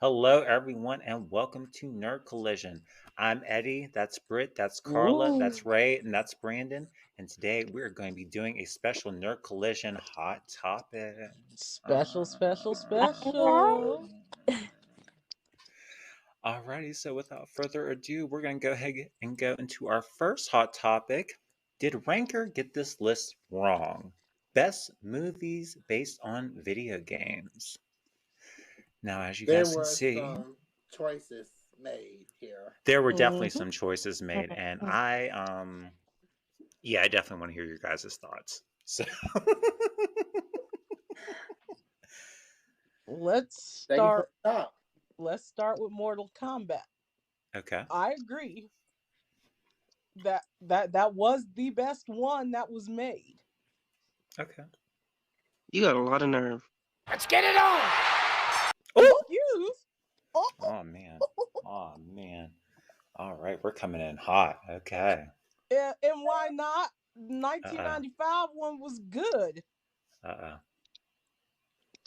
Hello, everyone, and welcome to Nerd Collision. I'm Eddie, that's Britt, that's Carla, Ooh, that's Ray, and that's Brandon. And today we're going to be doing a special Nerd Collision Hot Topics. special. Alrighty, so without further ado, we're going to go ahead and go into our first hot topic. Did Ranker get this list wrong? Best movies based on video games. Now, as you There guys can were see, some choices made here. there were definitely hmm some choices made, and I definitely want to hear your guys' thoughts. So, Let's Second from start. the top. Let's start with Mortal Kombat. okay, I agree that was the best one that was made. okay. You got a lot of nerve. Let's get it on! Oh, Excuse. Oh, oh man, oh man. All right, we're coming in hot. Okay. and why not? Uh 1995 one was good. uh.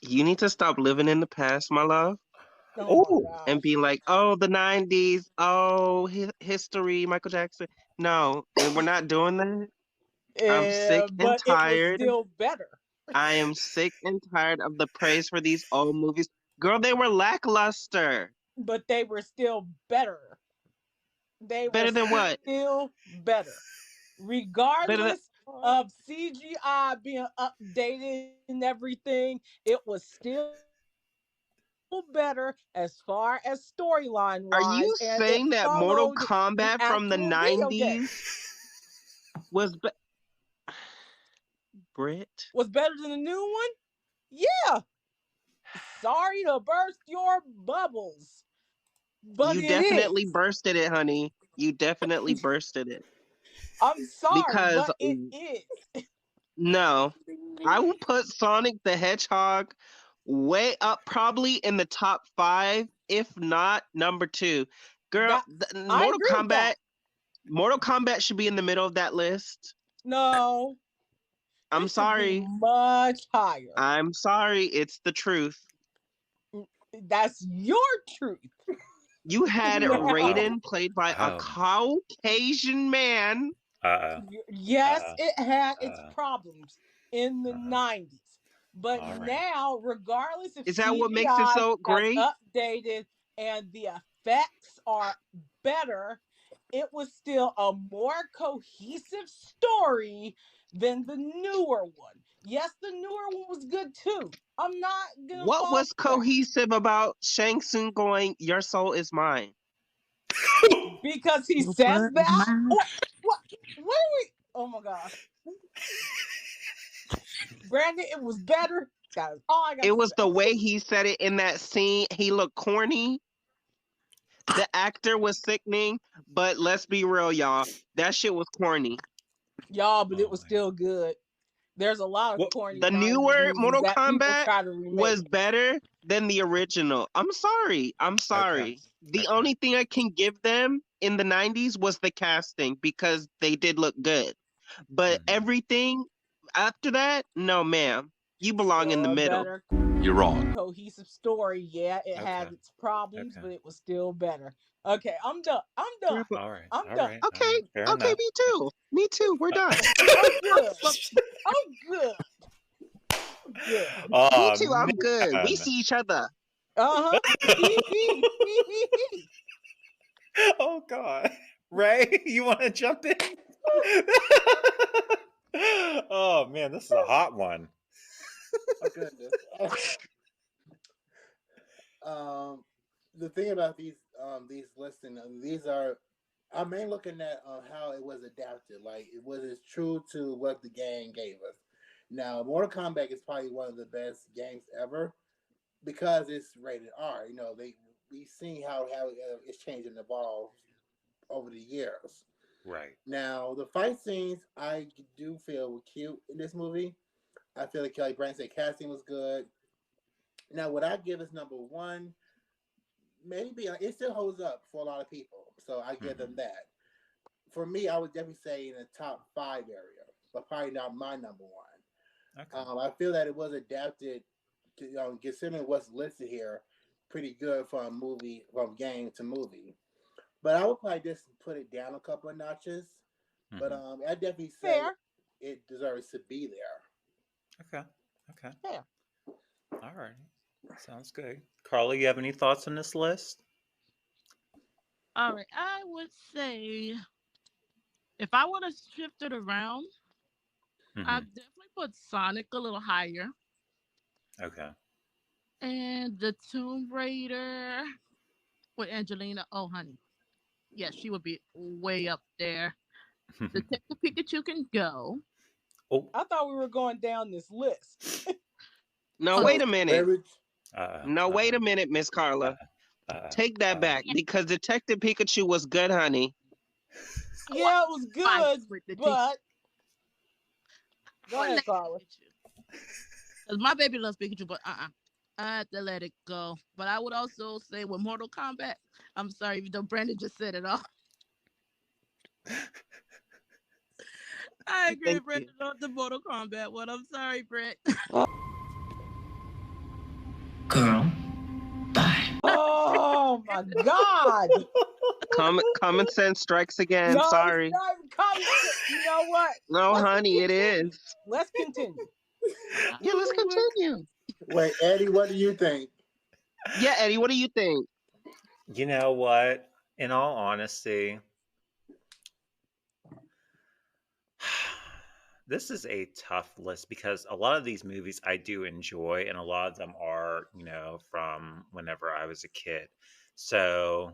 You need to stop living in the past, my love, Oh my Oh, and gosh. be like, oh, the 90s, oh, history, Michael Jackson. No, we're not doing that. I'm sick and But it was tired. still better. I am sick and tired of the praise for these old movies. Girl, they were lackluster. But they were still better. They were Better than what? still better. Better than. Regardless of CGI being updated and everything, it was still better as far as storyline Are wise, you and it saying that Mortal followed the Kombat from the actual video game. 90s was. Brit? Was better than the new one? Yeah. Sorry to burst your bubbles, but You it definitely is. bursted it, honey. You definitely bursted it. I'm sorry, Because but it is. no, I will put Sonic the Hedgehog way up, probably in the top 5, if not number 2. Girl, That I Mortal agree with Kombat. that. Mortal Kombat should be in the middle of that list. No, I'm it should be sorry. much higher. I'm sorry. It's the truth. That's your truth. You had oh, oh, Now, Raiden played by a oh. Caucasian man. yes, Uh it had its uh. problems in the Uh. 90s. But All right. now, regardless if Is that what makes it CGI so has great? updated and the effects are better, it was still a more cohesive story than the newer one. Yes, the newer one was good too. I'm not gonna What fault was that cohesive about Shang Tsung going, "Your soul is mine"? because he Your says blood is that. mine. What? What are we? Oh my gosh, Brandon, it was better. That's all I got It to was the say. way he said it in that scene. He looked corny. The actor was sickening, but let's be real, y'all. That shit was corny. Y'all, but it Oh was man. still good. There's a lot of What? corny The 90s newer movies Mortal that people Kombat try to was remake. better than the original. I'm sorry. I'm Okay. sorry. The Okay. only thing I can give them in the 90s was the casting because they did look good. But Hmm. everything after that, no, ma'am. You belong in Still the a middle. better You're wrong. cohesive story. Yeah, it Okay. had its problems, Okay. but it was still better. Okay, I'm done. I'm Girl, done. but All right. I'm All done. right. All okay, right. Fair okay, enough. me too. Me too. We're done. I'm good. I'm good. Good. Me Oh too. I'm good. We man. see each other. Uh huh. Oh God. Ray, you want to jump in? Oh man, this is a hot one. Oh goodness. um, the thing about these listing, these are I'm mainly looking at how it was adapted. Like it was as true to what the game gave us. Now, Mortal Kombat is probably one of the best games ever because it's rated R. You know, we've seen how it's changed and evolved over the years. Right. Now, the fight scenes I do feel were cute in this movie. I feel like Brandon said casting was good. Now, what I give is number one, maybe it still holds up for a lot of people, so I give them Hmm. that. For me, I would definitely say in the top five area, but probably not my number one. Okay. I feel that it was adapted to, considering what's listed here. pretty good from movie, from game to movie. But I would probably just put it down a couple of notches. But I definitely say Fair. it deserves to be there. Okay. Okay. Fair. All right. Sounds good. Carly, you have any thoughts on this list? All right, I would say if I want to shift it around, Mm-hmm. I'd definitely put Sonic a little higher, Okay. and the Tomb Raider with Angelina. Oh, honey, yes, she would be way up there. Detective Pikachu can go. Oh. I thought we were going down this list. No, Oh, wait So, a minute. very, No, wait a minute, Miss Carla. Take that back because Detective Pikachu was good, honey. Yeah, it was Fight good, with the but go I'll ahead, let Carla. Pikachu. 'Cause my baby loves Pikachu, but I have to let it go. But I would also say with Mortal Kombat, I'm sorry, even though Brandon just said it all. I agree Thank with Brandon on the Mortal Kombat one. I'm sorry, Brett. Girl, bye. Oh my God! Common sense strikes again. No, Sorry. it's not even common sense. You know what? No, Let's honey, it continue. is. Let's continue. Yeah, let's continue. wait, Eddie, what do you think? Yeah, Eddie, what do you think? You know what? In all honesty, this is a tough list because a lot of these movies I do enjoy, and a lot of them are, from whenever I was a kid. So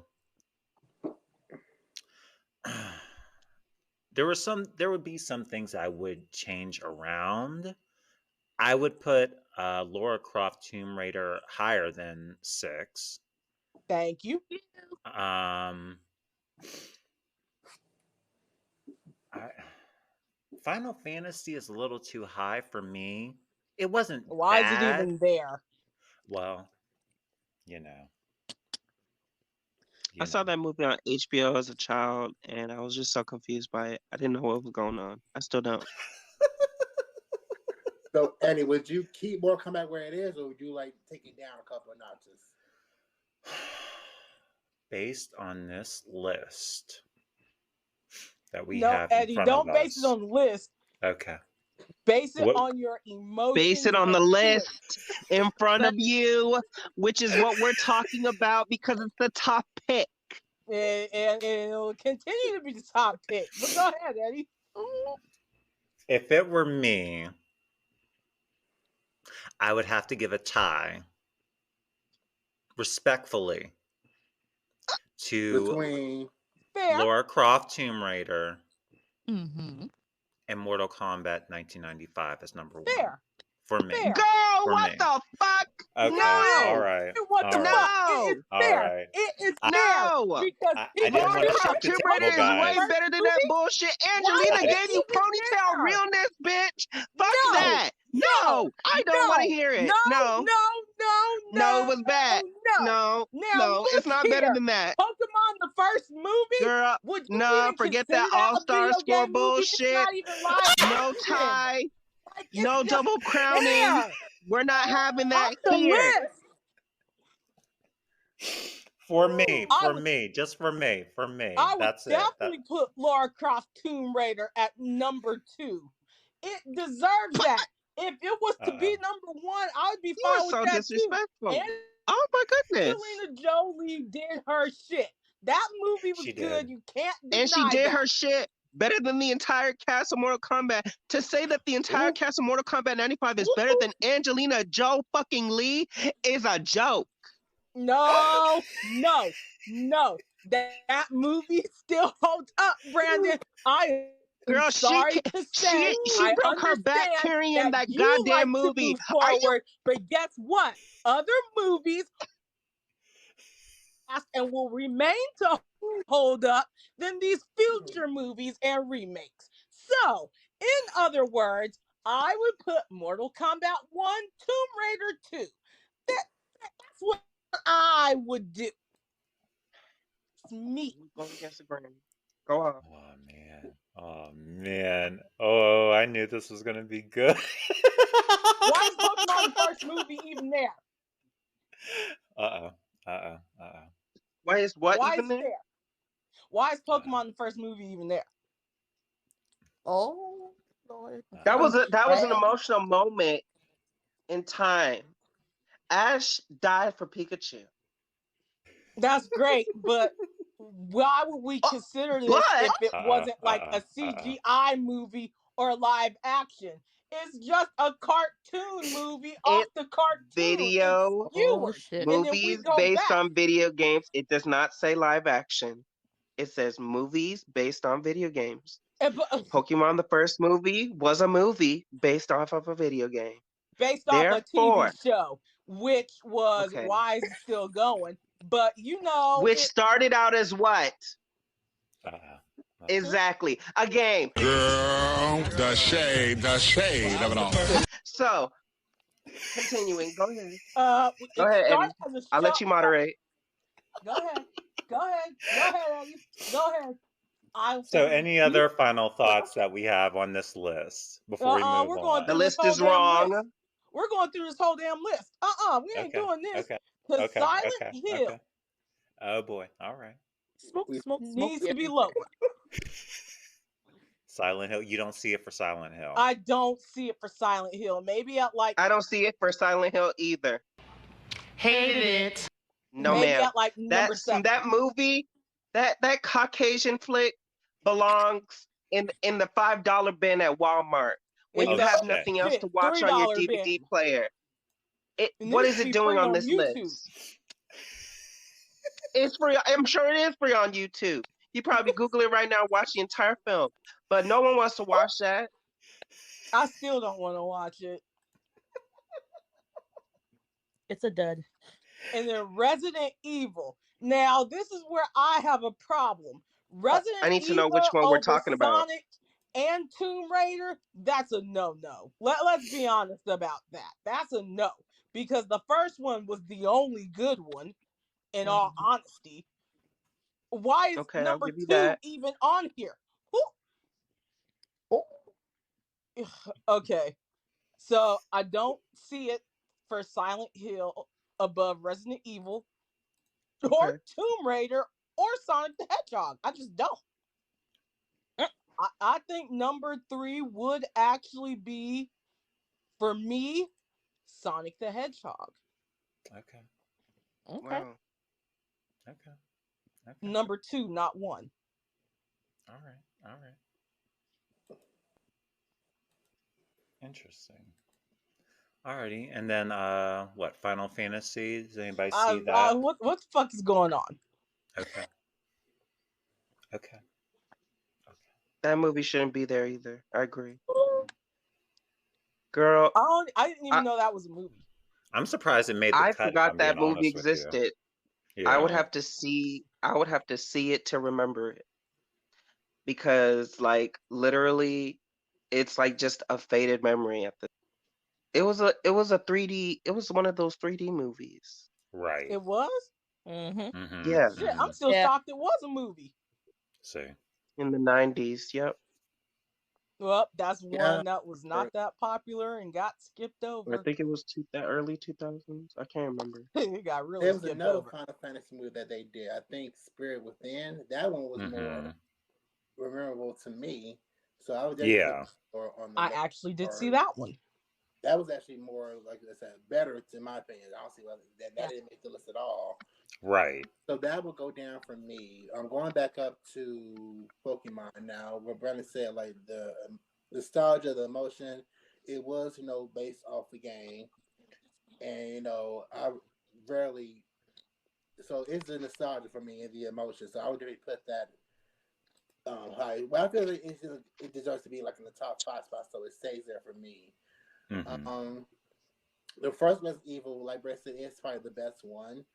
there would be some things I would change around. I would put Laura Croft Tomb Raider higher than 6. Thank you. Um, I, Final Fantasy is a little too high for me. It wasn't Why is it bad. even there? Well, you know, I you saw know. that movie on HBO as a child, and I was just so confused by it. I didn't know what was going on. I still don't. So, Eddie, would you keep Mortal Kombat where it is, or would you like take it down a couple of notches? Based on this list that we No, have in Eddie, front of don't base it us. on the list. Okay. Base it What? on your emotions. Base it on and the feelings. list in front of you, which is what we're talking about because it's the top pick. And it'll continue to be the top pick. But go ahead, Eddie. If it were me, I would have to give a tie, respectfully, to Between Fair. Laura Croft Tomb Raider Mm-hmm. and Mortal Kombat 1995 as number 1. Fair. For me. Fair. Girl, For what me. the fuck? Okay. No. All right. What the All fuck? right. It is All fair. right. It is I- fair. No. Because I didn't want to Mortal shock the Tomb Raider table, is way guys. better than that bullshit. Why Angelina is it gave you even ponytail there? realness, bitch. Fuck No. that. No, I don't want to hear it. No, it was bad. No. No, Now it's look not better here. than that. Pokemon, the first movie, Girl, would you no, even forget consider that that a all-star video score game movie? It's bullshit. not even live No action. tie, Like, it's no just double crowning. there. We're not having that Off the here. list. For me, I for would- me, just for me, for me. I would That's it. definitely put Lara Croft Tomb Raider at number 2. It deserves that. If it was to be number 1, I would be You fine are with so that disrespectful. too. Oh my goodness. Angelina Jolie did her shit. That movie was She good. did. You can't deny And she did that. her shit better than the entire cast of Mortal Kombat. To say that the entire cast of Mortal Kombat 95 is better than Angelina Joe fucking Lee is a joke. No. That movie still holds up, Brandon. I am Girl, sorry to say she I broke her back understand carrying that you goddamn like movie. to move forward, but guess what? Other movies and will remain to hold up than these future movies and remakes. So, in other words, I would put Mortal Kombat 1, Tomb Raider 2. That's what I would do. It's me. Go against the grain. Go on. Oh man. Oh man. Oh, I knew this was gonna be good. Why is Pokemon the first movie even there? Uh-oh. Uh-oh. Uh-oh. Why is what Why even is it there? there? Why is Uh-oh. Pokemon the first movie even there? Oh, Lord. That was an Brad. emotional moment in time. Ash died for Pikachu. That's great, but why would we Oh, consider this but if it Uh-oh. wasn't like Uh-oh. a CGI movie or live action? It's just a cartoon movie off it's the cartoon. It's video Oh, skewered. shit. And then we movies go based back. on video games. It does not say live action. It says movies based on video games. And, Pokemon, the first movie, was a movie based off of a video game. based off a TV Therefore, show, which was okay, why is it still going? But you know, which it started out as what? Uh-oh. Uh-oh. Exactly, a game. Girl, the shade of it all. So, continuing, go ahead. it Go ahead, started Eddie. as a I'll show. let you moderate. Go ahead, Eddie. Go ahead. I'll So, say any other final thoughts that we have on this list before we move we're going The through on? this list whole is damn list. wrong. We're going through this whole damn list. We ain't Okay. doing this. Okay. Because Okay. Silent Okay. Hill Okay. Oh boy. All right. Smoke, We- smoke, smoke. needs to be lower. Silent Hill. You don't see it for Silent Hill. I don't see it for Silent Hill. Maybe at like I don't see it for Silent Hill either. Hated it. No, maybe ma'am. at like number 7. That movie, that Caucasian flick belongs in the $5 bin at Walmart when you It have does. nothing else shit, to watch on your $3 DVD bin. player. It What needs is to it be doing free on on this YouTube. list? It's free. I'm sure it is free on YouTube. You probably Google it right now, watch the entire film. But no one wants to watch that. I still don't want to watch it. It's a dud. And then Resident Evil. Now, this is where I have a problem. Resident I need to know Evil which one we're over talking about. Sonic and Tomb Raider, that's a no-no. Let's be honest about that. That's a no. Because the first one was the only good one, in all honesty. Why is Okay, I'll number give you 2 that. even on here? Okay. So I don't see it for Silent Hill above Resident Evil or Okay. Tomb Raider or Sonic the Hedgehog. I just don't. I think number 3 would actually be, for me, Sonic the Hedgehog. Okay. Okay. Wow. Okay. Okay. Number 2, not 1. All right. All right. Interesting. Alrighty. And then what? Final Fantasy? Does anybody see that? What the fuck is going on? Okay. Okay. That movie shouldn't be there either. I agree. Girl, I didn't even know that was a movie. I'm surprised it made the I cut. If forgot I'm that being movie honest with you. existed. Yeah. I would have to see it to remember it. Because like literally it's like just a faded memory at the it was a 3D, it was one of those 3D movies. Right. It was? Mm-hmm. Mm-hmm. Yeah. Shit, I'm still shocked it was a movie. See. In the 90s, yep. Well, that's Yeah. one that was not that popular and got skipped over. I think it was early 2000s. I can't remember. It got really There was skipped another over. Final Fantasy movie that they did. I think Spirit Within. That one was more memorable to me. So I would definitely put on the I list. actually did see that one. That was actually more, like I said, better in my opinion. I don't see why that didn't make the list at all. Right. So that will go down for me. I'm going back up to Pokemon now. What Brandon said, like the nostalgia, the emotion, it was, based off the game. And, I rarely, so it's the nostalgia for me and the emotion. So I would really put that high. Well, I feel like it deserves to be like in the top 5 spots, so it stays there for me. Mm-hmm. The first Resident Evil, like Brett said, is probably the best one.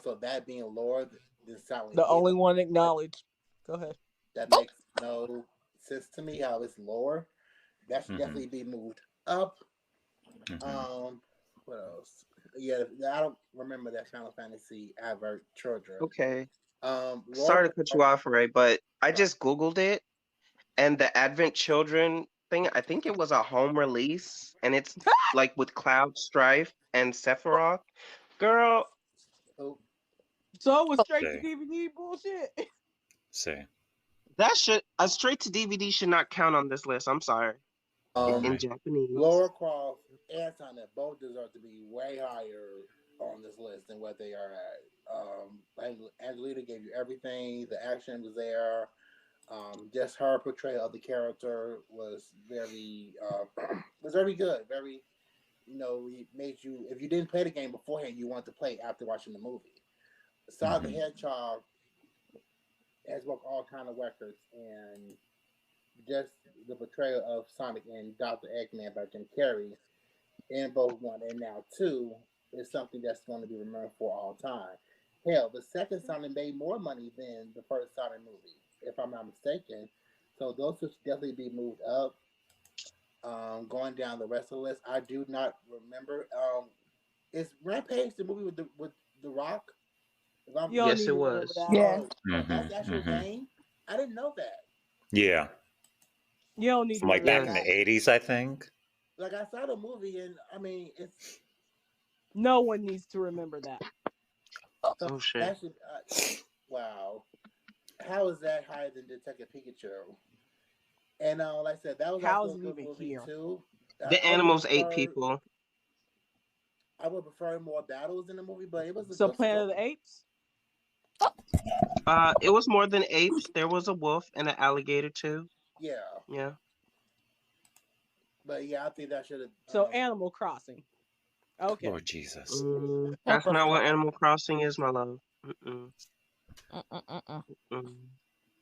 So that being Lord, the Silent The Hill, only one acknowledged. Go ahead. that makes no sense to me how it's lore. That should definitely be moved up. What else? Yeah, I don't remember that Final Fantasy Advert Children. Okay. Lord, Sorry to cut you off, Ray, but I just Googled it, and the Advent Children thing, I think it was a home release, and it's like with Cloud, Strife, and Sephiroth. Girl, Oh, So it was straight to See. DVD bullshit. See. That should a straight to DVD should not count on this list. I'm sorry. In Right. Japanese. Laura Croft and Sonic both deserve to be way higher on this list than what they are at. Angelina gave you everything. The action was there. Just her portrayal of the character was very was very good. Very, it made you, if you didn't play the game beforehand, you wanted to play after watching the movie. Sonic the Hedgehog has broke all kind of records, and just the portrayal of Sonic and Dr. Eggman by Jim Carrey in both one and now two is something that's going to be remembered for all time. Hell, the second Sonic made more money than the first Sonic movie, if I'm not mistaken. So those should definitely be moved up. Going down the rest of the list, I do not remember. Is Rampage the movie with the Rock? You don't Yes, need it to remember was. that. Yeah. That's the actual game. I didn't know that. Yeah. You don't need to From like remember back in that. the 80s, I think. Like, I saw the movie, and I mean, it's No one needs to remember that. Oh shit. actually wow. How is that higher than Detective Pikachu? And like I said, that was How also is a it good even movie here? too. The animals ate people. I would prefer more battles in the movie, but it was a So good Planet of story. the Apes? It was more than apes. There was a wolf and an alligator too. Yeah, Yeah. but yeah, I think that should have. So Animal Crossing. Okay. Lord Jesus. That's Help us, not what God. Animal Crossing is, my love. Mm-mm. Mm-mm.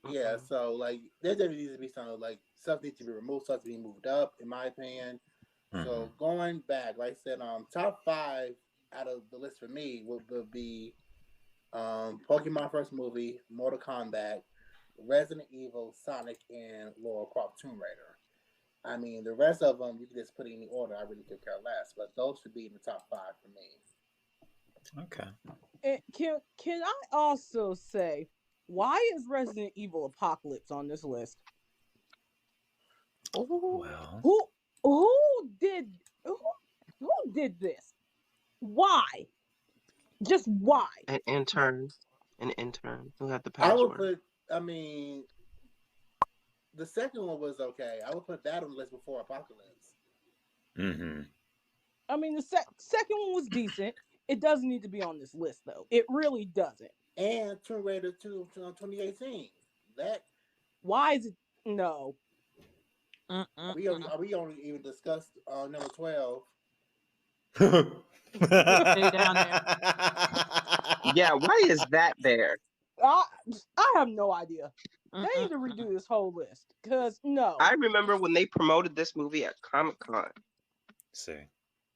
Yeah, so like there definitely needs to be some like stuff needs to be removed, stuff to be moved up, in my opinion. So going back, like I said, top 5 out of the list for me would be Pokemon first movie, Mortal Kombat, Resident Evil, Sonic, and Lara Croft Tomb Raider. I mean, the rest of them you can just put in the order. I really could care less, but those should be in the top 5 for me. Okay. And can I also say, why is Resident Evil Apocalypse on this list? Well. Who did this? Why? Just why? An intern who had the I would password. put. I mean, the second one was okay. I would put that on the list before Apocalypse. I mean, the second one was decent. It doesn't need to be on this list, though. It really doesn't. And Tomb Raider 2 2018. That. Why is it no? Are we only even discussed number 12? Stay down there. Yeah, why is that there? I have no idea. They need to redo this whole list because no. I remember when they promoted this movie at Comic-Con. See.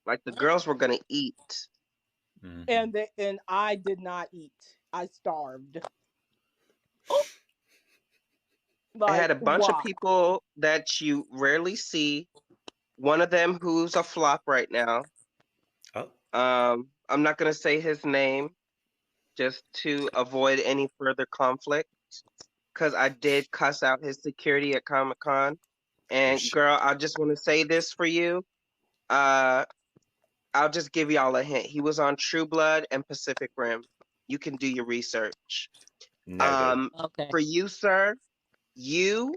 Like the girls were gonna eat. And I did not eat. I starved. I had a bunch of why? people that you rarely see. One of them who's a flop right now. Oh. I'm not gonna say his name just to avoid any further conflict. Because I did cuss out his security at Comic-Con. And girl, I just want to say this for you. I'll just give y'all a hint. He was on True Blood and Pacific Rim. You can do your research. Noted. Okay. For you, sir, you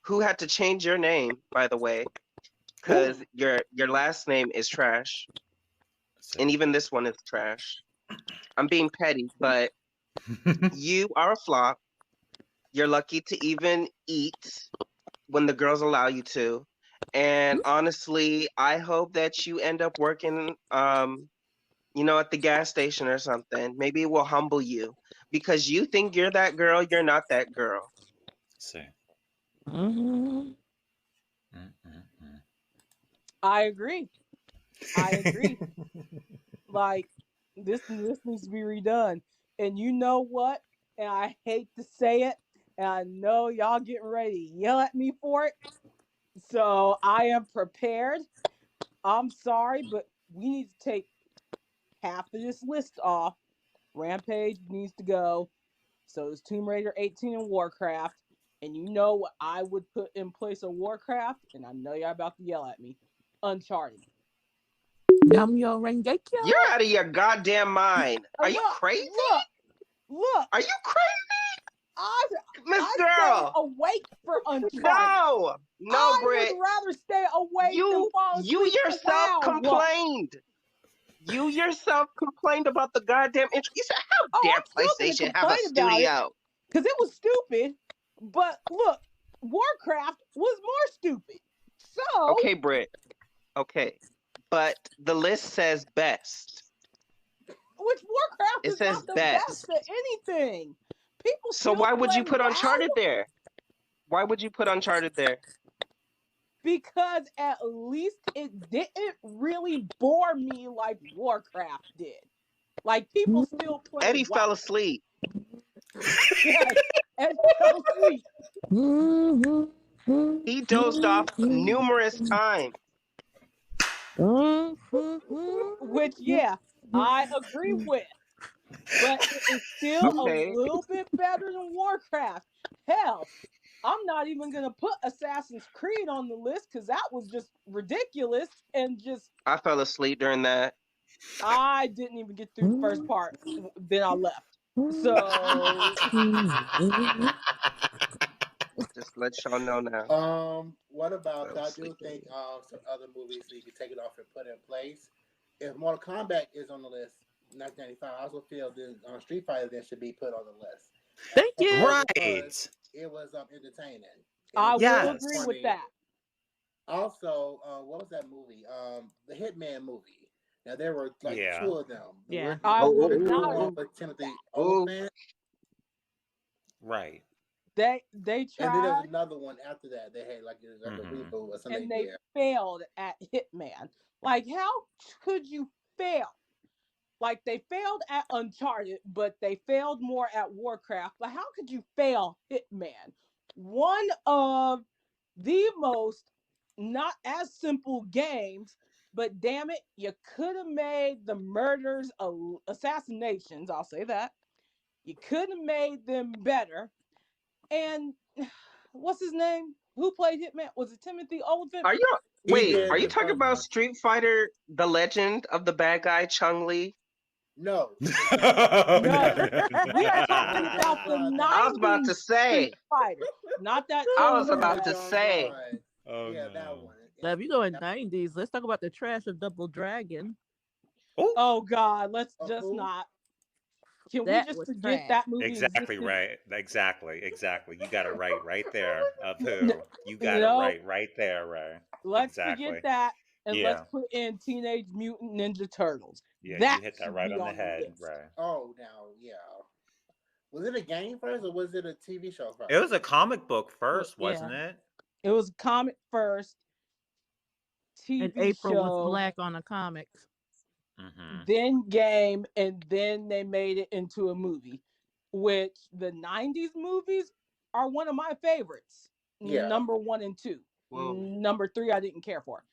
who had to change your name, by the way, because your last name is trash. And even this one is trash. I'm being petty, but you are a flop. You're lucky to even eat when the girls allow you to. And honestly, I hope that you end up working, at the gas station or something. Maybe it will humble you because you think you're that girl. You're not that girl. See. I agree. Like this needs to be redone. And you know what? And I hate to say it, and I know y'all getting ready to yell at me for it. So I am prepared. I'm sorry, but we need to take half of this list off. Rampage needs to go. So is Tomb Raider 18 and Warcraft. And you know what I would put in place of Warcraft? And I know y'all about to yell at me. Uncharted. Namyo Rengekyo. You're out of your goddamn mind. Are you crazy? Look. Are you crazy? Miss I Girl. stayed awake for Uncharted. No, I Britt. would rather stay awake than fall asleep. You yourself for WoW. complained. You yourself complained about the goddamn intro. You said, "How dare PlayStation have a studio?" Because it was stupid. But look, Warcraft was more stupid. So okay, Britt. Okay, but the list says best. Which Warcraft is not the best at anything. People. So why would you put Uncharted there? Why would you put Uncharted there? Because at least it didn't really bore me like Warcraft did. Like people still play. Eddie fell asleep. Yes, Eddie fell asleep. He dozed off numerous times. Which, yeah, I agree with. But it is still a little bit better than Warcraft. Hell, I'm not even going to put Assassin's Creed on the list because that was just ridiculous and just... I fell asleep during that. I didn't even get through the first part. Then I left. So... Just let y'all know now. What about, I do think some other movies that you could take it off and put in place. If Mortal Kombat is on the list, 1995, I also feel the Street Fighter then should be put on the list. Thank you. Right. It was entertaining. I will agree with that. Also, what was that movie? The Hitman movie. Now there were like two of them. Yeah, I would not. With Timothy Olyphant. Right. They tried. And then there was another one after that. They had like a reboot or something. And they failed at Hitman. Like, how could you fail? Like, they failed at Uncharted, but they failed more at Warcraft. But how could you fail Hitman? One of the most not as simple games, but damn it, you could have made the murders, assassinations, I'll say that. You could have made them better. And what's his name? Who played Hitman? Was it Timothy Olyphant? Are you talking about Street Fighter, the legend of the bad guy, Chun-Li? No. We are talking about the 90s I was about to say. Street Fighter, not that. I was about to say. Oh, yeah, that one. Now, if you go in 90s, let's talk about the trash of Double Dragon. Oh God, let's just not. Can we just forget that movie? Exactly right. Exactly. You got it right there. Of who? You got it right there, Ray. Let's forget that and let's put in Teenage Mutant Ninja Turtles. Yeah, you hit that right on the head, Ray. Oh, now, yeah. Was it a game first or was it a TV show first? It was a comic book first, wasn't it? It was a comic first. TV and April show. was black on the comics. Then game, and then they made it into a movie, which the 90s movies are one of my favorites. Yeah. Number 1 and 2. Whoa. Number 3 I didn't care for.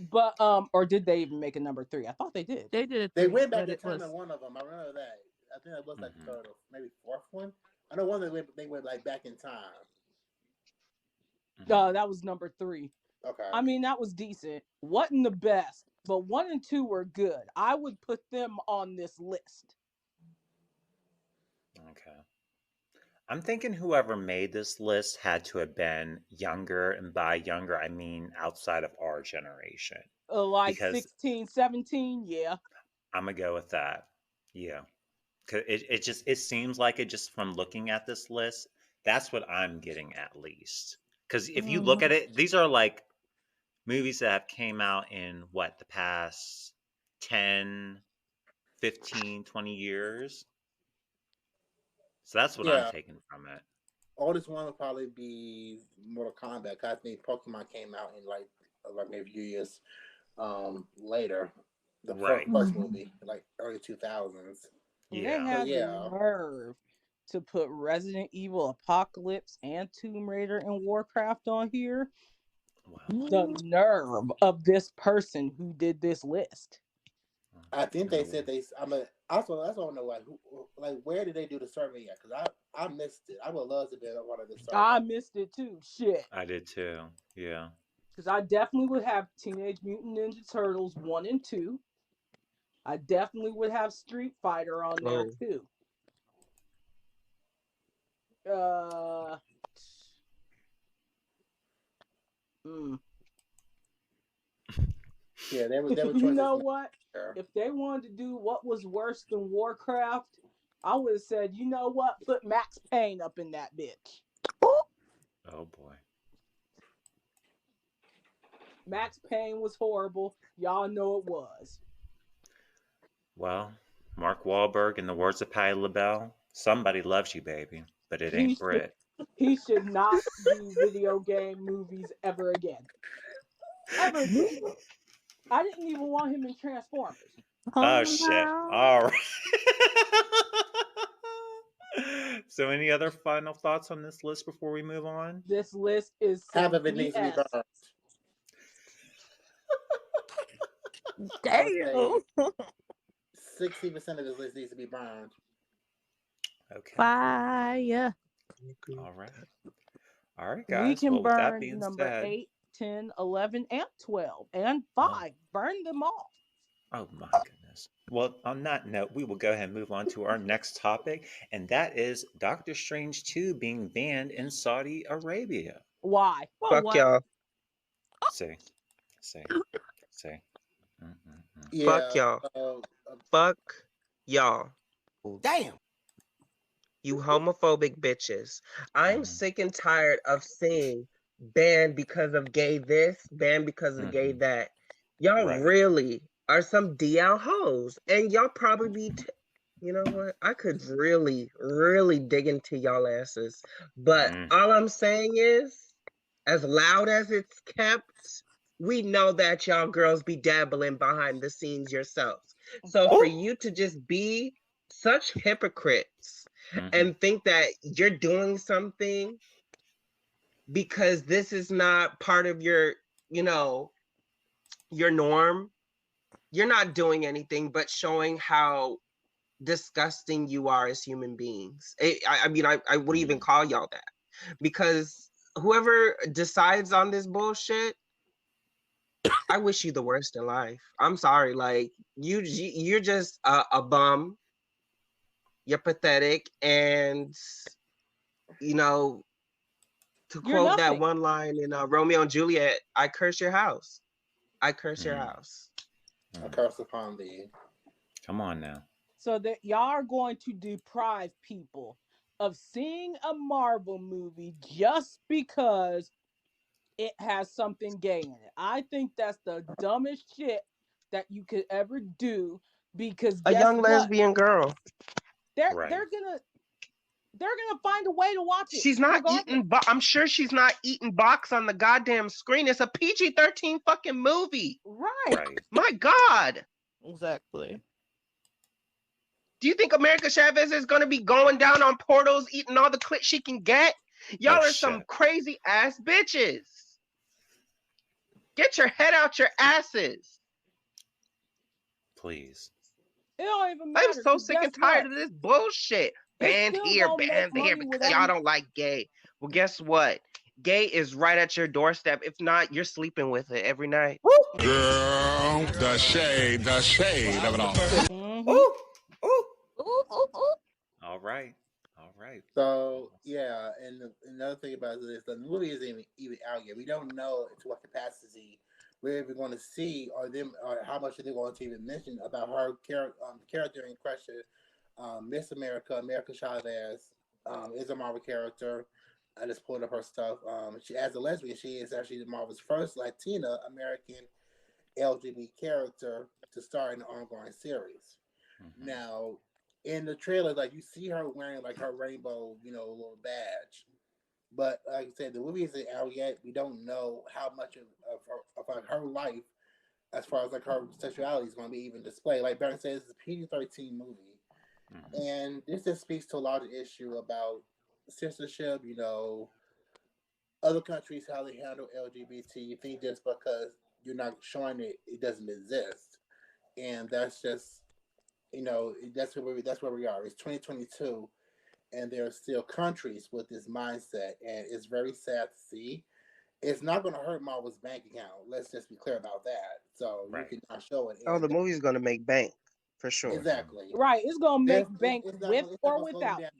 But or did they even make a number 3? I thought they did. They did. They went back to time in one of them. I remember that. I think that was like the third or maybe fourth one. I know one they went like back in time. That was number 3. Okay. I mean, that was decent. Wasn't the best, but 1 and 2 were good. I would put them on this list. Okay. I'm thinking whoever made this list had to have been younger, and by younger, I mean outside of our generation. Like 16, 17, yeah. I'm going to go with that. Yeah. Cause it seems like it just from looking at this list, that's what I'm getting at least. Because if you look at it, these are like movies that have came out in the past 10, 15, 20 years. So that's what I'm taking from it. Oldest one would probably be Mortal Kombat. I think Pokemon came out in like maybe a few years later. The first movie, like early 2000s. Yeah. They had the nerve to put Resident Evil, Apocalypse, and Tomb Raider and Warcraft on here. Wow. The nerve of this person who did this list. I think they said also that's all I know where did they do the survey at? Because I missed it. I would love to be a part of this survey. I missed it too. Shit. I did too. Yeah. Because I definitely would have Teenage Mutant Ninja Turtles 1 and 2. I definitely would have Street Fighter on there Oh, too. Uh, mm. Yeah, they were You choices know made what? there. If they wanted to do what was worse than Warcraft, I would have said, you know what? Put Max Payne up in that bitch. Oh boy. Max Payne was horrible. Y'all know it was. Well, Mark Wahlberg, in the words of Patti LaBelle, somebody loves you, baby, but it He ain't should Brit. he should not do video game movies ever again. Ever again. I didn't even want him in Transformers. Oh Oh shit. no. All right. So, any other final thoughts on this list before we move on? This list is Half some of it needs to be BS. burned. I would say Damn. 60% of this list needs to be burned. Okay. Fire. All right. All right, We guys. can Well, with that burn being number said, 8, 10, 11, and 12, and oh, 5. Burn them all. oh my goodness. Well, on that note, we will go ahead and move on to our next topic, and that is Doctor Strange 2 being banned in Saudi Arabia. Why? For fuck what? y'all. See, see, see. Mm-mm-mm. Fuck Yeah. y'all. Uh, Fuck y'all. Damn. You homophobic bitches. I'm Mhm, sick and tired of seeing banned because of gay this, banned because of gay mhm. that. Y'all Right. really are some DL hoes. And y'all probably be, you know what? I could really, really dig into y'all asses. But Mm. all I'm saying is, as loud as it's kept, we know that y'all girls be dabbling behind the scenes yourselves. So for Oh. you to just be such hypocrites Mhm, and think that you're doing something because this is not part of your, you know, your norm, you're not doing anything but showing how disgusting you are as human beings. I mean, I wouldn't even mhm. call y'all that because whoever decides on this bullshit, I wish you the worst in life. I'm sorry, like you're just a bum. You're pathetic, and you know, to You're quote that nothing. one line in Romeo and Juliet, "I curse your house. I curse your Mm, house." a mm. curse upon thee. Come on now. So that y'all are going to deprive people of seeing a Marvel movie just because it has something gay in it. I think that's the dumbest shit that you could ever do because A guess young what? lesbian girl. They're Right. they're gonna they're gonna find a way to watch it She's not regardless. eating. I'm sure she's not eating box on the goddamn screen. It's a PG-13 fucking movie. Right. Right. My God. Exactly. Do you think America Chavez is gonna be going down on portals, eating all the clit she can get? Oh Y'all are some shit. crazy ass bitches. Get your head out your asses. Please. It don't even I'm matter so because sick guess and tired what? of this bullshit. It's Banned still here, gonna make banned there money because without y'all don't like gay. Well, guess what? Gay is right at your doorstep. If not, you're sleeping with it every night. Girl, the shade of it all. hmm Oh. Oh. Ooh, ooh, ooh. All right. All right. So Almost. yeah, and another thing about this, the movie isn't even out yet. We don't know to what capacity we're even going to see, or them, or how much are they going to even mention about her character in question. Miss America, America Chavez, is a Marvel character. I just pulled up her stuff. She, as a lesbian, she is actually the Marvel's first Latina American LGBT character to star in an ongoing series. Mhm. Now, in the trailer, like you see her wearing like her rainbow, little badge. But like I said, the movie isn't out yet. We don't know how much of her life, as far as like her sexuality, is going to be even displayed. Like Baron says, it's a PG-13 movie, Mhm. and this just speaks to a larger issue about censorship. Other countries how they handle LGBT. You think just because you're not showing it, it doesn't exist, and that's just that's where we are. It's 2022, and there are still countries with this mindset, and it's very sad to see. it's not going to hurt Marvel's bank account. Let's just be clear about that. So you Right. can not show it. Oh, the movie's gonna make bank for sure. Exactly. Right. It's gonna make bank It's with not or going to slow them without. down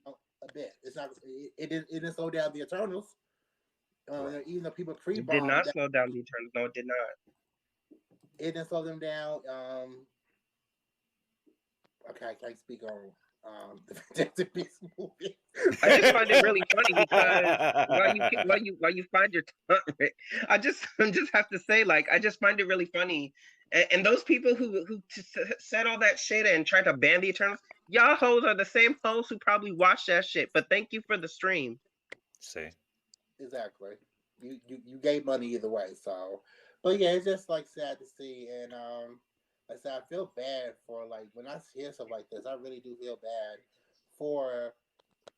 a bit. It's not. It didn't slow down the Eternals. Right. Even though people It did pre-bombed not that, slow down the Eternals. No, it did not. it didn't slow them down. Okay, I can't speak on the Fantastic Beasts movie. I just find it really funny because while you find your tongue, I just have to say, like, I just find it really funny. And those people who said all that shit and tried to ban the Eternals, y'all hoes are the same hoes who probably watched that shit. But thank you for the stream. See. Exactly. You gave money either way. So, but yeah, it's just like sad to see, and like I said, I feel bad for like when I hear stuff like this. I really do feel bad for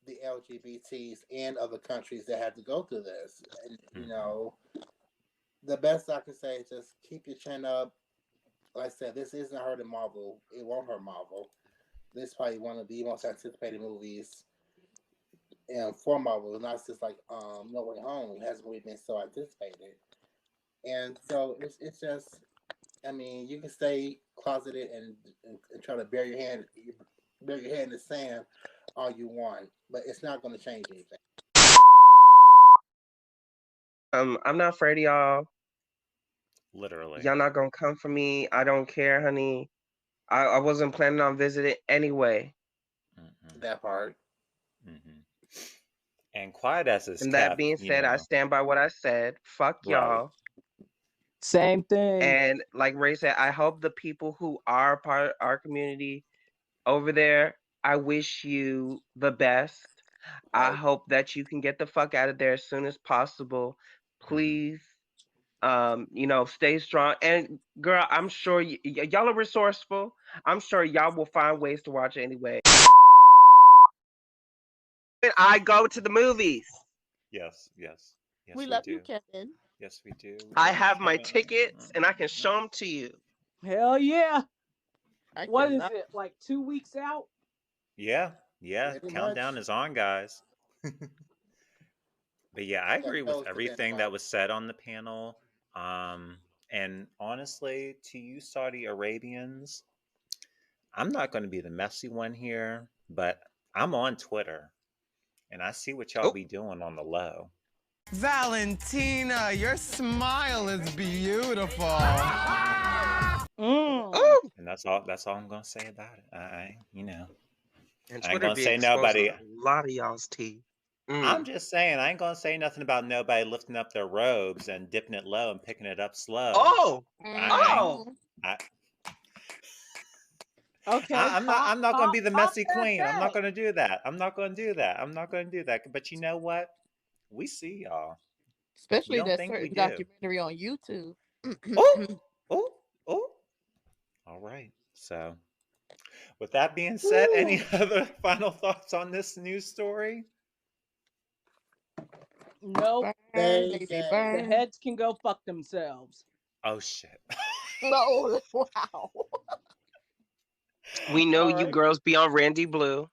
the LGBTs and other countries that have to go through this. And you know, the best I can say is just keep your chin up. Like I said, this isn't hurting Marvel. It won't hurt Marvel. This is probably one of the most anticipated movies for Marvel. Not just like No Way Home hasn't really been so anticipated. And so it's just, I mean, you can stay closeted and try to bury your head in the sand all you want, but it's not going to change anything. I'm not afraid of y'all. Literally. Y'all not gonna come for me. I don't care, honey. I wasn't planning on visiting anyway. That part. And quiet as is And kept. that being said, I stand by what I said. Fuck Right. y'all. Same thing. And like Ray said, I hope the people who are part of our community over there, I wish you the best. I hope that you can get the fuck out of there as soon as possible. Please, stay strong. And girl, I'm sure y'all are resourceful. I'm sure y'all will find ways to watch it anyway. I go to the movies. Yes. We love you, Kevin. Yes, we do. I have my tickets and I can show them to you. Hell yeah. What is cannot. it? Like 2 weeks out? Yeah. Pretty Countdown much. is on, guys. But yeah, I agree with Those have been everything that was said on the panel. And honestly, to you Saudi Arabians, I'm not going to be the messy one here, but I'm on Twitter and I see what y'all be doing on the low. Valentina, your smile is beautiful. And that's all I'm gonna say about it. I And ain't Twitter gonna be say exposing nobody. a lot of y'all's tea. I'm just saying, I ain't gonna say nothing about nobody lifting up their robes and dipping it low and picking it up slow. Okay. I'm not gonna be the messy queen. I'm not that. gonna do that. I'm not gonna do that. But you know what? We see y'all. You Especially don't that think we certain do? documentary on YouTube. Oh. All right. So, with that being said, any other final thoughts on this news story? Nope. Burn, baby, burn. The heads can go fuck themselves. Oh shit. No, wow. We know you girls be on Randy Blue.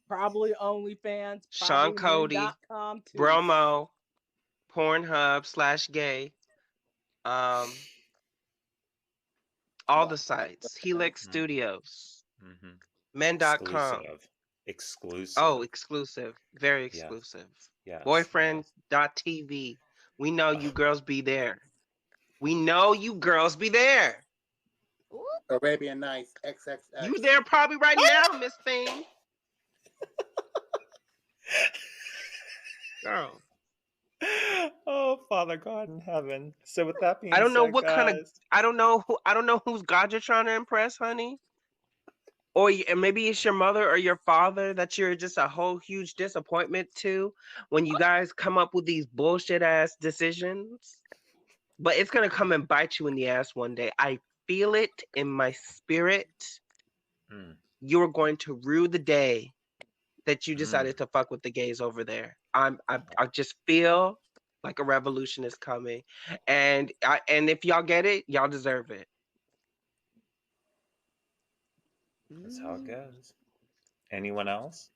Probably OnlyFans. Sean Cody, men.com too. Bromo, Pornhub/gay. All the sites. Helix Studios. Men.com. Exclusive. Oh, exclusive. Very exclusive. Yes. Boyfriend.tv. We know you girls be there. We know you girls be there. Arabian Nights XXX. You there probably right now, Miss Thing. Girl. Oh, Father God in heaven. So with that being I don't know said, what guys, kind of I don't know whose God you're trying to impress, honey. Or maybe it's your mother or your father that you're just a whole huge disappointment to when you guys come up with these bullshit ass decisions. But it's gonna come and bite you in the ass one day. I feel it in my spirit. You're going to rue the day that you decided to fuck with the gays over there. I just feel like a revolution is coming, and if y'all get it, y'all deserve it. That's how it goes. Anyone else?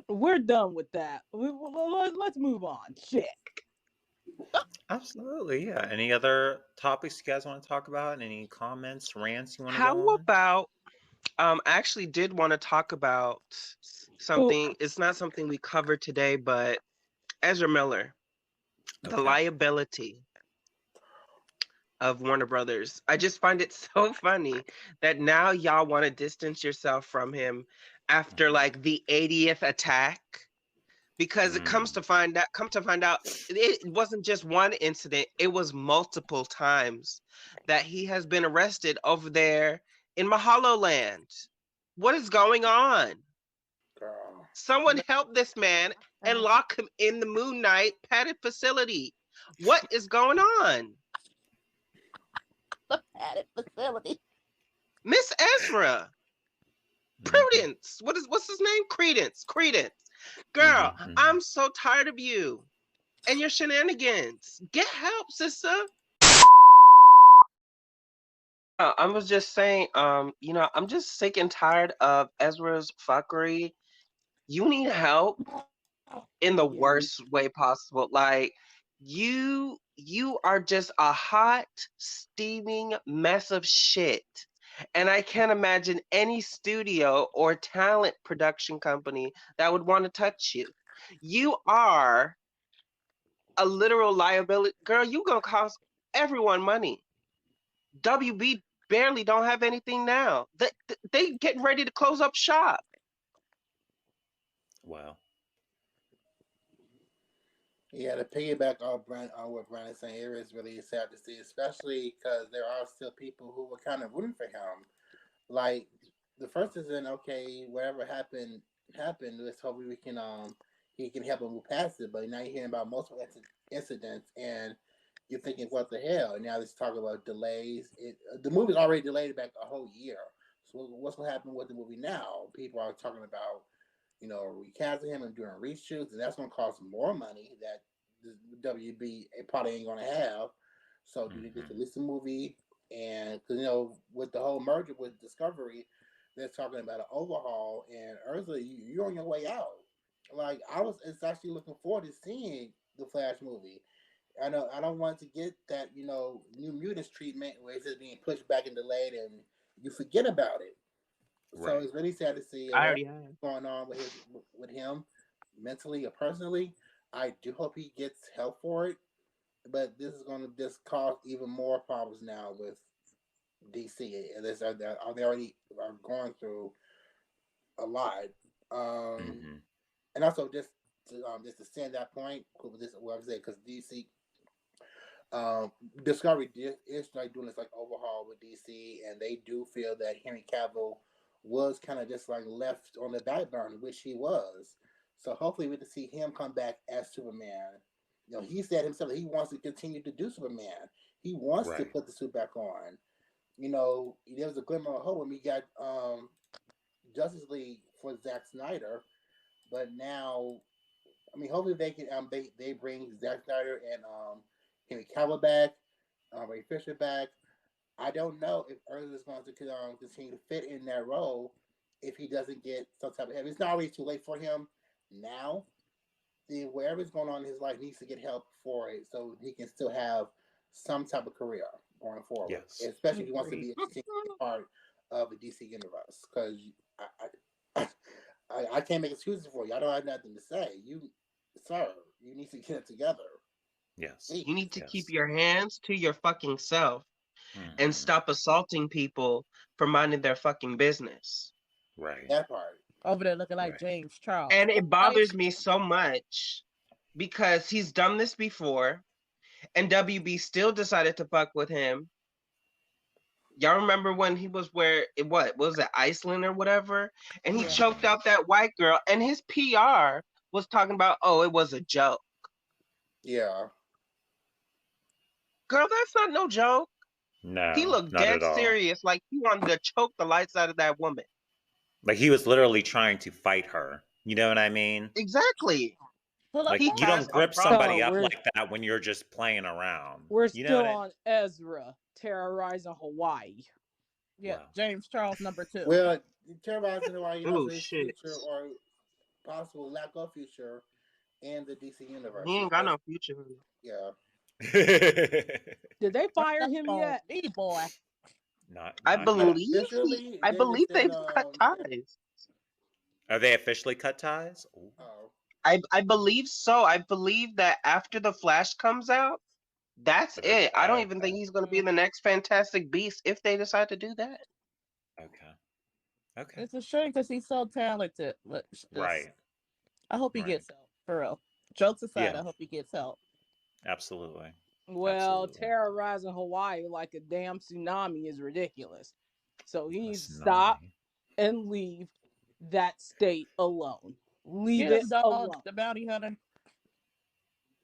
We're done with that. Let's move on. Shit. Absolutely, yeah. Any other topics you guys want to talk about? Any comments, rants you want to How go on? about I actually did want to talk about something. It's not something we covered today, but Ezra Miller, the Okay. liability of Warner Brothers. I just find it so funny that now y'all want to distance yourself from him after like the 80th attack. Because it come to find out, it wasn't just one incident, it was multiple times that he has been arrested over there in Mahalo Land. What is going on? Girl. Someone help this man and lock him in the Moon Knight padded facility. What is going on? The padded facility. Miss Ezra. Prudence. What's his name? Credence. Girl, I'm so tired of you and your shenanigans. Get help, sister. I was just saying, I'm just sick and tired of Ezra's fuckery. You need help in the worst way possible. Like, you are just a hot, steaming mess of shit. And I can't imagine any studio or talent production company that would want to touch you. You are a literal liability. Girl, you gonna cost everyone money. WB barely don't have anything now. They getting ready to close up shop. Wow. Yeah, to piggyback on what Brandon's saying, it is really sad to see, especially because there are still people who were kind of rooting for him. Like the first incident, okay, whatever happened. Let's hope we can he can help him move past it. But now you're hearing about multiple incidents, and you're thinking, what the hell? And now let's talk about delays. The movie's already delayed back a whole year. So what's going to happen with the movie now? People are talking about recasting him and doing reshoots, and that's going to cost more money that the WB probably ain't going to have. So do they just release the movie? And because with the whole merger with Discovery, they're talking about an overhaul. And Ursula, you're on your way out. Like it's actually looking forward to seeing the Flash movie. I know I don't want to get that New Mutants treatment where it's just being pushed back and delayed, and you forget about it. Right. So it's really sad to see what's going on with him mentally or personally. I do hope he gets help for it, but this is going to just cause even more problems now with DC. They already are going through a lot, and also just to send that point with this, what I'm saying, because DC. Discovery is like doing this like overhaul with DC, and they do feel that Henry Cavill was kind of just like left on the back burner, which he was. So hopefully we can see him come back as Superman. He said himself that he wants to continue to do Superman. He wants to put the suit back on. There was a glimmer of hope when we got Justice League for Zack Snyder, but now, I mean, hopefully they can they bring Zack Snyder and Henry Cavill back, Ray Fisher back. I don't know if Earl is going to continue to fit in that role if he doesn't get some type of help. It's not always too late for him now. Wherever's going on in his life needs to get help for it so he can still have some type of career going forward. Yes. Especially if he wants to be a part of the DC universe. Because I can't make excuses for you. I don't have nothing to say. Sir, you need to get it together. Yes. You need to keep your hands to your fucking self and stop assaulting people for minding their fucking business. Right. That part. Over there looking like James Charles. And it bothers me so much because he's done this before and WB still decided to fuck with him. Y'all remember when he was what was it, Iceland or whatever? And he choked out that white girl and his PR was talking about, oh, it was a joke. Yeah. Girl, that's not no joke. No, he looked not dead at all. serious, like he wanted to choke the lights out of that woman. Like he was literally trying to fight her. You know what I mean? Exactly. Like you don't grip somebody up like that when you're just playing around. We're still on Ezra terrorizing Hawaii. Yeah, wow. James Charles #2. Well, terrorizing Hawaii, future or possible lack of future in the DC universe. He ain't got no future. Yeah. Did they fire him yet? Me boy. Not I yet. Officially, I they believe just they've said, cut ties. Are they officially cut ties? Ooh. oh, I believe so. I believe that after the Flash comes out, that's it. I don't even think he's going to be in the next Fantastic Beast if they decide to do that. Okay. Okay. It's a shame because he's so talented. But Right. I hope he Right. gets help. For real. Jokes aside, Yeah. I hope he gets help. Absolutely. Well, Absolutely. terrorizing Hawaii like a damn tsunami is ridiculous. So he needs to Tsunami. stop and leave that state alone. Leave Get it him, dog, alone. the bounty hunter.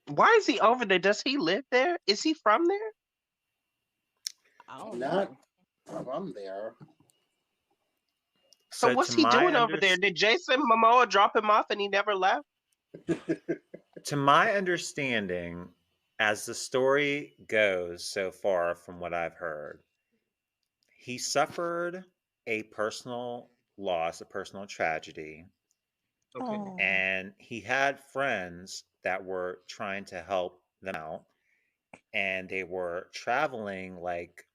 Why is he over there? Does he live there? Is he from there? I don't not know. from there. So what's he doing over there? Did Jason Momoa drop him off and he never left? To my understanding, as the story goes so far from what I've heard, he suffered a personal loss, a personal tragedy, Okay. and he had friends that were trying to help them out, and they were traveling, like,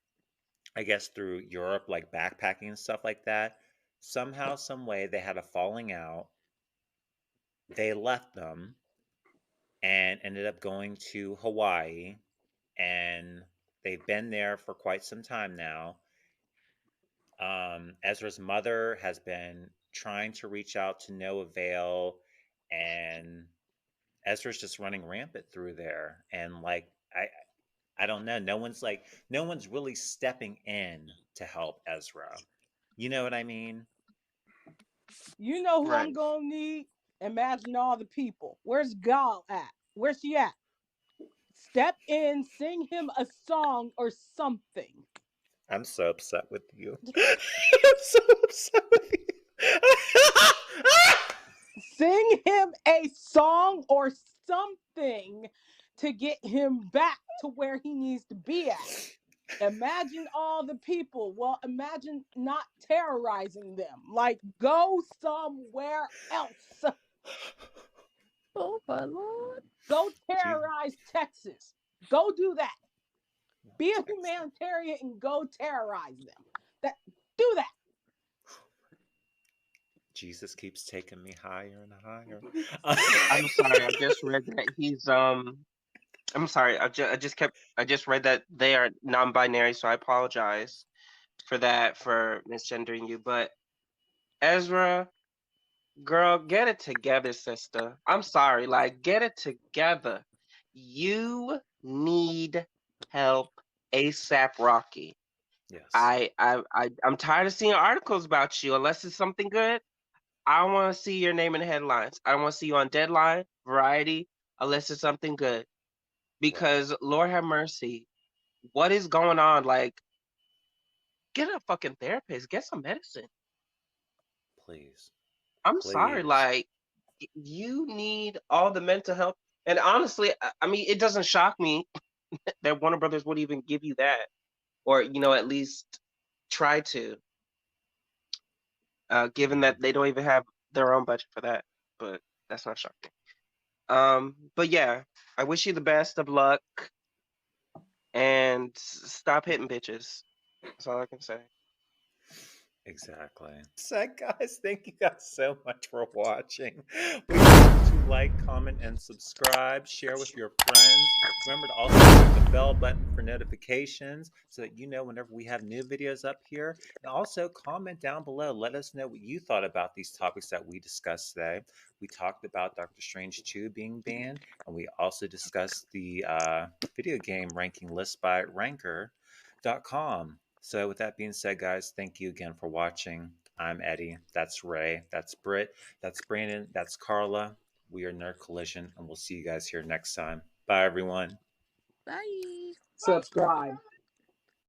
I guess through Europe, like backpacking and stuff like that. Somehow, some way, they had a falling out. They left them and ended up going to Hawaii, and they've been there for quite some time now. Ezra's mother has been trying to reach out to no avail, and Ezra's just running rampant through there. And like, I don't know. No one's really stepping in to help Ezra. You know what I mean? You know who I'm Right. gonna need? Imagine all the people. Where's Gal at? Where's she at? Step in, sing him a song or something. I'm so upset with you. I'm so upset with you. Sing him a song or something to get him back to where he needs to be at. Imagine all the people. Well, imagine not terrorizing them. Like, go somewhere else. Oh my Lord. Go terrorize Texas. Go do that. Be a humanitarian and go terrorize them. Do that. Jesus keeps taking me higher and higher. I'm sorry. I just read that he's I'm sorry. I just read that they are non-binary, so I apologize for that, for misgendering you. But Ezra, girl, get it together, sister. I'm sorry. Like, get it together. You need help ASAP, Rocky. Yes. I'm tired of seeing articles about you. Unless it's something good, I don't want to see your name in the headlines. I don't want to see you on Deadline, Variety, unless it's something good. Because Lord have mercy, what is going on? Like, get a fucking therapist. Get some medicine. Please. I'm sorry. Please. Like, you need all the mental health. And honestly, I mean, it doesn't shock me that Warner Brothers would even give you that, or at least try to. Given that they don't even have their own budget for that, but that's not shocking. But yeah, I wish you the best of luck, and stop hitting bitches. That's all I can say. Exactly. So, guys, thank you guys so much for watching. Please remember to like, comment, and subscribe. Share with your friends. Remember to also click the bell button for notifications so that you know whenever we have new videos up here. And also comment down below. Let us know what you thought about these topics that we discussed today. We talked about Doctor Strange 2 being banned, and we also discussed the video game ranking list by ranker.com. So with that being said, guys, thank you again for watching. I'm Eddie. That's Ray. That's Britt. That's Brandon. That's Carla. We are Nerd Collision, and we'll see you guys here next time. Bye, everyone. Bye. Subscribe.